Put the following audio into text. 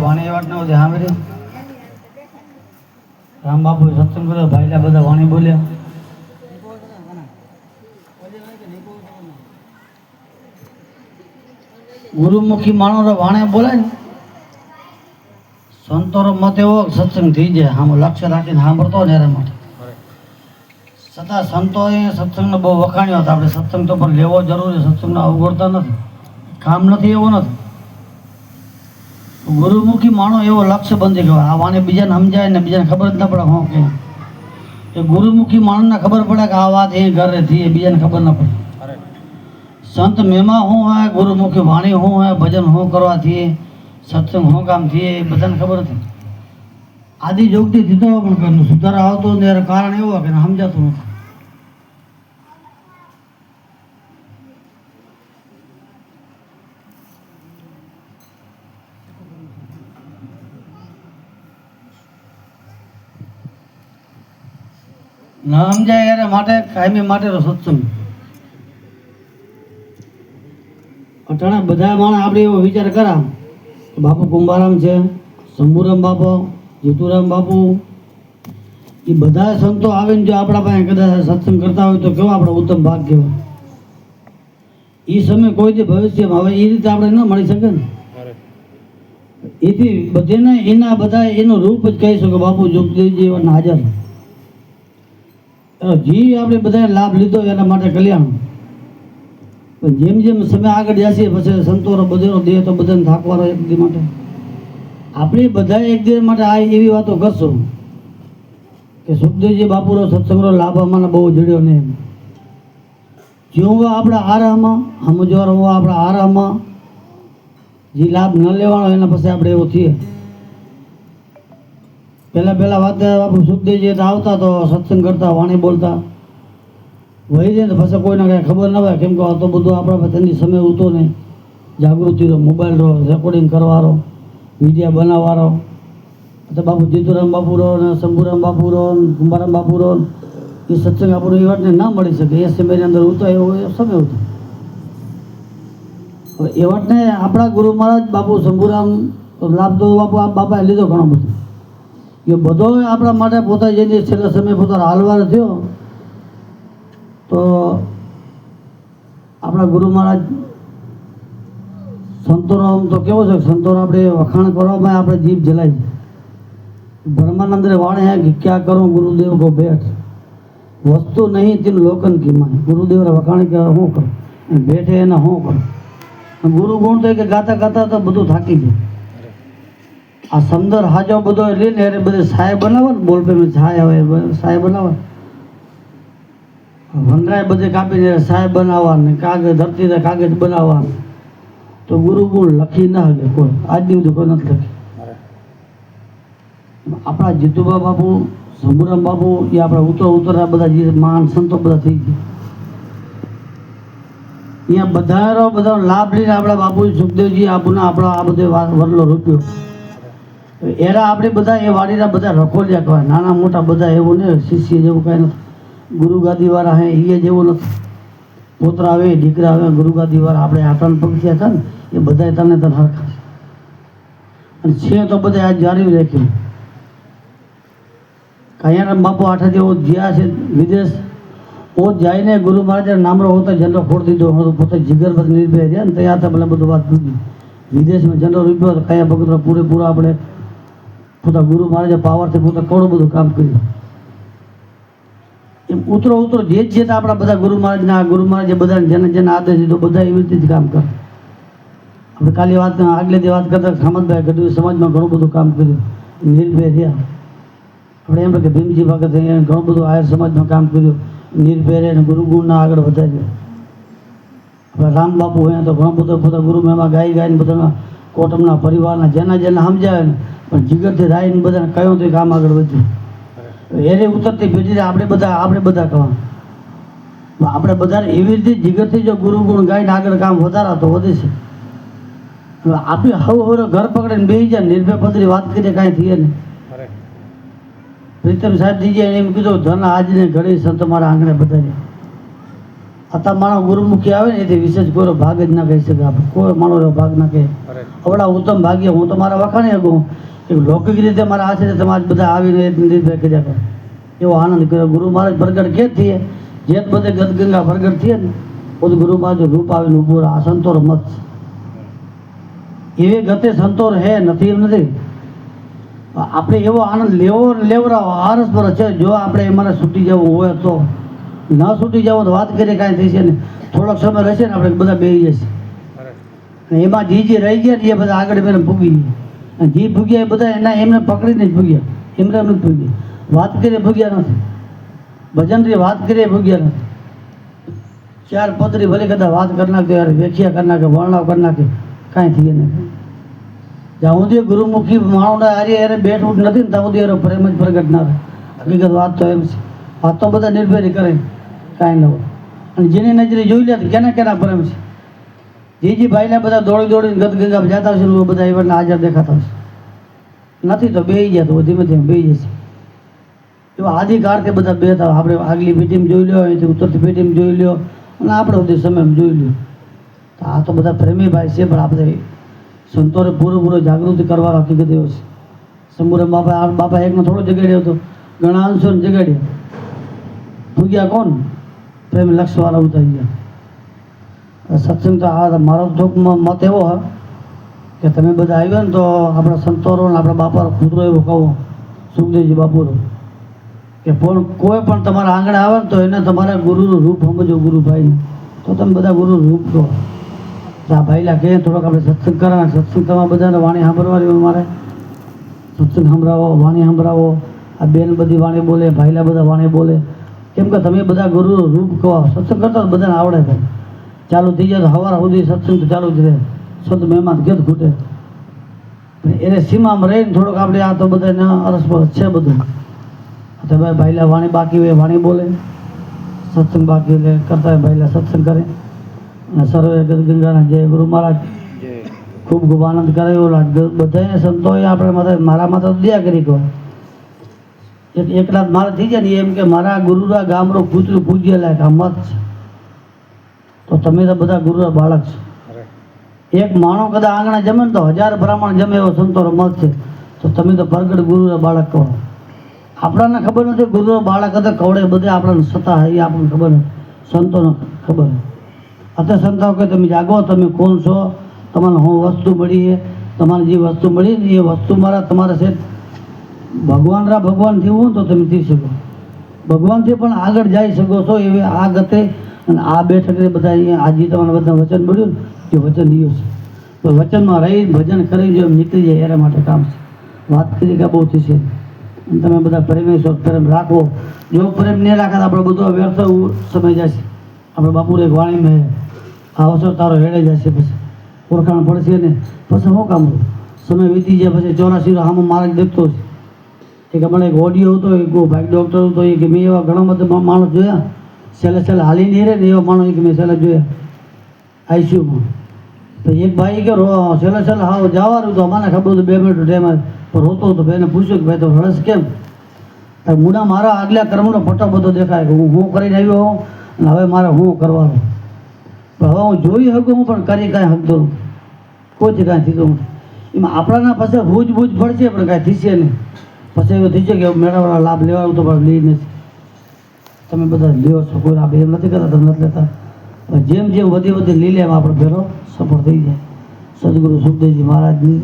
વાણી વાત ન હોતી સાંભળી રામ બાપુ સત્સંગ કર્યો ભાઈલા બધા વાણી બોલ્યા ગુરુમુખી માણસો વાણે બોલે ને સંતોનો મત એવો સત્સંગ થઈ જાય આમ લક્ષ્ય રાખીને સાંભળતો ને એના માટે છતાં સંતોએ સત્સંગને બહુ વખાણ્યો હતો આપણે સત્સંગ તો પણ લેવો જરૂરી સત્સંગને અવગણતા નથી કામ નથી એવો નથી ગુરુમુખી માણો એવો લક્ષ્ય બંધી કહેવાય આ વાને બીજાને સમજાય ને બીજાને ખબર જ ના પડે હું કે એ ગુરુમુખી માણસને ખબર પડે કે આ વાત એ ઘરે થઈ બીજાને ખબર ના પડે સંત મેમાં શું હોય ગુરુમુખી વાણી શું હોય ભજન શું કરવાથી સત્સંગ શું કામ થઈએ એ બધાને ખબર નથી આદિ જોગથી દીધો પણ સુધારો આવતો ને એનું કારણ એવું કે સમજાતું નથી ન સમજાય એને માટે કાયમી માટેનો સત્સંગ અટાણે બધા માણસ આપણે એવો વિચાર કરા બાપુ કુંભારામ છે શંભુરામ બાપુ જીતુરામ બાપુ એ બધા સંતો આવીને જો આપણા પાસે કદાચ સત્સંગ કરતા હોય તો કેવો આપણો ઉત્તમ ભાગ કહેવાય એ સમય કોઈથી ભવિષ્યમાં હવે એ રીતે આપણે ન મળી શકે ને એથી બધેને એના બધા એનું રૂપ જ કહી શકો બાપુ જોગદેવજી હાજર જી આપણે બધાએ લાભ લીધો એના માટે કલ્યાણ પણ જેમ જેમ સમય આગળ જશે પછી સંતોનો બધેનો દેહ તો બધાને થાકવાનો એક દી માટે આપણે બધા એક દિવસ માટે આ એવી વાતો કરશો કે સુખદેવજી બાપુનો સત્સંગનો લાભ અમારે બહુ જડ્યો ને જેવું આપણા આરામમાં સમજવાનો હોવા આપણા આરામમાં જે લાભ ન લેવાનો એના પછી આપણે એવું થઈએ પહેલાં વાત બાપુ સુખદેવજી આવતા તો સત્સંગ કરતા વાણી બોલતા વહી જાય ને પછી કોઈને કાંઈ ખબર ના હોય કેમ કે આ તો બધું આપણા પાસે સમય ઉતો નહીં જાગૃતિનો મોબાઈલનો રેકોર્ડિંગ કરવાનો વિડીયા બનાવવાનો તો બાપુ જીતુરામ બાપુરો ને શંભુરામ બાપુરો કુંભારામ બાપુરો એ સત્સંગ આપણને એ વાતને ના મળી શકે એ સમયની અંદર ઉતો એવો સમય હતો હવે એ વાતને આપણા ગુરુ મહારાજ બાપુ શંભુરામ લાભ તો બાપુ આ બાપાએ લીધો ઘણો બધો એ બધો આપણા માટે પોતા જેની છેલ્લા સમય પોતાનો હાલવાનો થયો તો આપણા ગુરુ મહારાજ સંતોનો આમ તો કેવો છે સંતોનો આપણે વખાણ કરવામાં આપણે જીભ જલાય બ્રહ્માનંદરે વાણે હે કે ક્યાં કરો ગુરુદેવ કો ભેટ વસ્તુ નહીં તેનું લોકન કીમાય ગુરુદેવને વખાણ કે શું કરો ભેટે એને શું કરો ગુરુ ગુણ તો કે ગાતા ગાતા તો બધું થાકી જાય આ સમદર હાજો બધો લઈને એને બધી સાય બનાવે ને બોલપે છાય આવે સાય બનાવે વનરાય બધે કાપીને સાય બનાવવા ને કાગળ ધરતીને કાગળ બનાવવા તો ગુરુ ગુણ લખી ના શકે કોઈ આજ સુધી કોઈ નથી લખી આપણા જીતુબા બાપુ શંભુરામ બાપુ એ આપણા ઉતરા બધા જે મહાન સંતો બધા થઈ ગયા અહીંયા બધા લાભ લઈને આપણા બાપુ સુખદેવજી આપણા આ બધો વરલો રૂપ્યો એરા આપણે બધા એ વાડીના બધા રખોલિયા કહેવાય નાના મોટા બધા એવું ને શિષ્ય જેવું કાંઈ નથી ગુરુગાદીવાળા હે એ જેવું નથી પોતરા આવે દીકરા આવે ગુરુગાદીવાળા આપણે આટણ પગથિયા હતા ને એ બધા તને હરખા અને છે તો બધા આજ જાળવી રાખ્યું કાંઈ બાપુ આઠા જેવો જ્યાં છે વિદેશ પોત જઈને ગુરુ મહારાજ નામરો હોતા ઝંડો ફોડ દીધો પોતે જીગર બધું નિર્ભય રહ્યા ને ત્યાં હતા પેલા બધું વાત પૂછી વિદેશમાં ઝંડો રૂપ્યો તો કયા ભગત પૂરેપૂરા આપણે પોતા ગુરુ મહારાજે પાવરથી પોતા ઘણું બધું કામ કર્યું એમ ઉતરો જે આપણા બધા ગુરુ મહારાજે બધાને જેને આદેશ દીધો બધા એવી રીતે જ કામ કરે આપણે કાલે વાત આગલે જે વાત કરતા ખામતભાઈ ગઢવી સમાજમાં ઘણું બધું કામ કર્યું નિર્ભય રહ્યા આપણે એમ કે ભીમજી ભગત એને ઘણું બધું આયર સમાજમાં કામ કર્યું નિર્ભય રહે અને ગુરુગુણના આગળ વધાર્યો આપણે રામ બાપુ હોય તો ઘણો બધો પોતા ગુરુ મેમાં ગાઈને બધા કોટમના પરિવારના જેના સમજાવે ને પણ જીગરથી રાઈને બધાને કયો તો કામ આગળ વધ્યું એને ઉતરતી પેઢી આપણે બધા કહેવાનું આપણે બધાને એવી રીતે જીગરથી જો ગુરુગુણ ગાઈને આગળ કામ વધારા તો વધે છે આપણે હવે ઘર પકડીને બેસી જાય નિર્ભય પદરી વાત કરીએ કાંઈ થઈએ નહીં પ્રીતમ સાહેબ દીજીએ એમ કીધું ધન આજને ઘડી સંત મારા આંગણે બધાને અત્યારે માણસ ગુરુમુખી આવે ને એથી વિશેષ કોઈ ભાગ જ ના કહી શકે. આપણે કોઈ માણો એવો ભાગ ના કહે. આવડા ઉત્તમ ભાગ્ય હું તો મારા વખાણી શકું કે લૌકિક રીતે મારા હાથે તમારે બધા આવીને નિર્ભય કર્યા કરે એવો આનંદ કર્યો. ગુરુ મહારાજ પ્રગટ કે થઈએ જે બધે ગદગંગા પ્રગટ થઈએ ને બધું ગુરુ મહારાજ રૂપ આવીને ઊભું રહે. આ સંતોર મત એવી ગતે સંતોર હે નથી એમ નથી. આપણે એવો આનંદ લેવરાવો આરસ પર છે. જો આપણે એમાં છૂટી જવું હોય તો ન છૂટી જવું તો વાત કરીએ કાંઈ થઈ છે ને થોડોક સમય રહેશે ને આપણે બધા બેસી જશે. અને એમાં જે રહી ગયા ને એ બધા આગળ બેને ભૂગી ગયા. અને જે ભૂગ્યા એ બધા એના એમને પકડીને જ ભૂગ્યા. એમને એમ નથી ભૂગ્યા. વાત કરીએ ભૂગ્યા નથી. ભજનની વાત કરીએ ભૂગ્યા નથી. ચાર પદરી ભલે કદાચ વાત કરી નાખે યાર વ્યાખ્યા કરી નાખે વર્ણવ કરી નાખે કાંઈ થઈએ નહીં. જ્યાં સુધી ગુરુમુખી માણસને હારી યારે બેઠું નથી ને ત્યાં સુધી એનો પ્રેમ જ પ્રગટ ના રહે. હકીકત વાત તો એમ છે. વાત તો બધા નિર્ભય કરે કાંઈ ન હોય. અને જેની નજરે જોઈ લે તો કેના પ્રેમ છે. જે ભાઈના બધા દોડીને ગદગંગા જતા હશે ને બધા એવાના હાજર દેખાતા હશે. નથી તો બેસી ગયા તો ધીમે ધીમે બેસી જશે. એવા આદિકાળથી બધા બેતા આપણે આગલી પેઢીમાં જોઈ લ્યો અહીંથી ઉત્તરથી પેઢીમાં જોઈ લ્યો અને આપણે બધી સમયમાં જોઈ લ્યો. તો આ તો બધા પ્રેમી ભાઈ છે પણ આપણે સંતોરે પૂરો જાગૃતિ કરવાનો હકીકત એવો છે. શંભુરામ બાપા એકનો થોડો જગાડ્યો હતો ઘણા અંશોને જગાડ્યા. ભૂગ્યા કોણ પ્રેમ લક્ષવાળા ઉતારી ગયા. સત્સંગ તો આ મારો ચોકમાં મત એવો હોય કે તમે બધા આવ્યા ને તો આપણા સંતોરો ને આપણા બાપાનો કૂતરો એવો કહો સુખદેવજી બાપુનો કે પણ કોઈ પણ તમારા આંગણે આવે ને તો એને તમારા ગુરુનું રૂપ સમજો ગુરુભાઈને. તો તમે બધા ગુરુનું રૂપ કહો. આ ભાઈલા કહે થોડોક આપણે સત્સંગ કરવાના. સત્સંગ તમારા બધાને વાણી સાંભળવાની મારે સત્સંગ સંભળાવો વાણી સંભળાવો. આ બેન બધી વાણી બોલે ભાઈલા બધા વાણી બોલે કેમ કે તમે બધા ગુરુનું રૂપ કહો. સત્સંગ કરતા બધાને આવડે છે. ચાલુ થઈ જાય તો સવાર સુધી સત્સંગ તો ચાલુ જ રહે. સંત મહેમાન કેદ ખૂટે એને સીમામાં રહીને થોડોક આપણે આ તો બધાને અરસપરસ છે બધું. તમે ભાઈલા વાણી બાકી હોય વાણી બોલે સત્સંગ બાકી એટલે કરતા હોય ભાઈલા સત્સંગ કરે. અને સર્વે ગદગંગાના જય ગુરુ મહારાજ ખૂબ ખૂબ આનંદ કરાયો. બધાને સંતોએ આપણે મારા માતા તો દયા કરી કહો એકલા મારે થઈ જાય ને એમ કે મારા ગુરુના ગામનો કૂતરું પૂજ્ય લાયક આ મત છે. તો તમે તો બધા ગુરુના બાળક છો. એક માણો કદાચ આંગણા જમે ને તો 1000 બ્રાહ્મણ જમે એવો સંતોનો મત છે. તો તમે તો પ્રગટ ગુરુના બાળક કહો. આપણાને ખબર નથી ગુરુના બાળક હતા કવડે બધે આપણને સત્તા એ આપણને ખબર નથી. સંતોને ખબર અત્યારે સંતો કે તમે જાગો તમે કોણ છો તમારે હું વસ્તુ મળી છે તમારે જે વસ્તુ મળી ને એ વસ્તુ મારા તમારે છે ભગવાન થયું તો તમે થઈ શકો. ભગવાનથી પણ આગળ જઈ શકો છો એવી આ ગતે અને આ બેઠકે બધા અહીંયા આજે તમારે બધા વચન મળ્યું ને એ વચન દિયો છે. તો વચનમાં રહી ભજન કરી જો નીકળી જાય એના માટે કામ છે. વાત કરી કે બહુ થશે અને તમે બધા પ્રેમેશ્વર પ્રેમ રાખવો. જો પ્રેમ નહીં રાખે તો આપણો બધો વ્યર્થ સમય જશે. આપણે બાપુને એક વાણીમાં આ અવસર તારો હેડે જશે પછી ઓળખાણ પડશે ને પછી શું કામ સમય વીતી જાય પછી 84 આમાં મારા દેખતો છે. એક હમણાં એક ઓડિયો હતો એક ભાઈ ડૉક્ટર હતો એ કે મેં એવા ઘણા બધા માણસ જોયા છેલ્લે હાલી નહીં રહે ને એવા માણસ કે મેં છેલ્લે જોયા આઈસીયુમાં. તો એક ભાઈ કે છેલ્લે હા જવાનું તો મને ખબર હતું 2 મિનિટ ટાઈમ પણ રોતો હતો ભાઈને પૂછ્યું કે ભાઈ તો રસ કેમ મુના મારા આગલા કર્મનો ફટો બધો દેખાય કે હું કરીને આવ્યો હોઉં અને હવે મારે હું કરવાનું. પણ હવે હું જોઈ શકું હું પણ કરી કાંઈ શકતો નથી. કોઈથી કાંઈ થતું નથી. એમાં આપણાના પાસે ભૂજ પડશે પણ કાંઈ થશે નહીં. પછી એવું થઈ છે કે મેળાવાળા લાભ લેવાનું તો પણ લઈ નથી. તમે બધા લ્યો છો કોઈ લાભ એમ નથી કરતા તમે નથી લેતા. જેમ વધી લઈ લે એમ આપણે ભેરો સફળ થઈ જાય. સદગુરુ સુખદેવજી મહારાજની